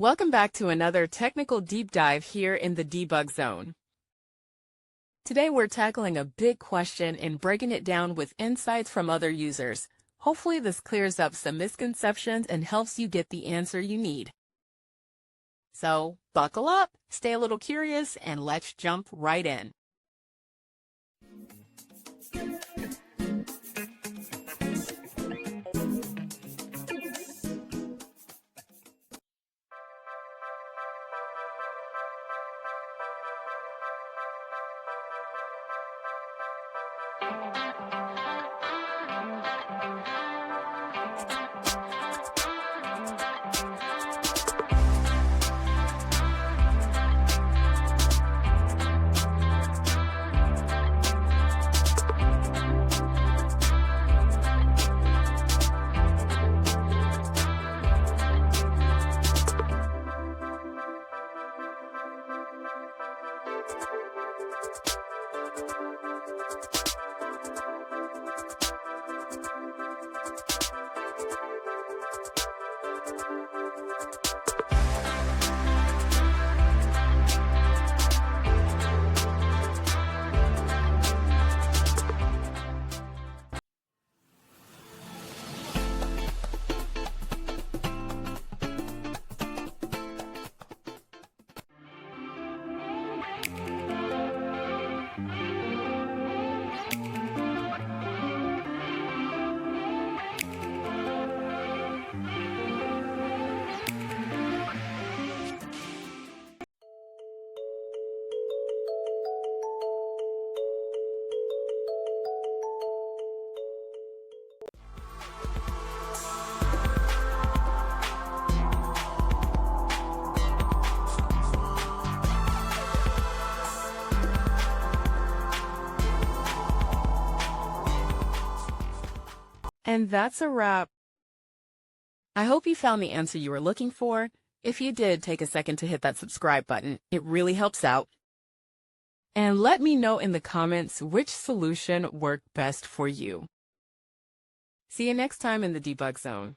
Welcome back to another technical deep dive here in the debug zone. Today we're tackling a big question and breaking it down with insights from other users. Hopefully this clears up some misconceptions and helps you get the answer you need. So buckle up, stay a little curious, and let's jump right in. And that's a wrap. I hope you found the answer you were looking for. If you did, take a second to hit that subscribe button. It really helps out. And let me know in the comments which solution worked best for you. See you next time in the debug zone.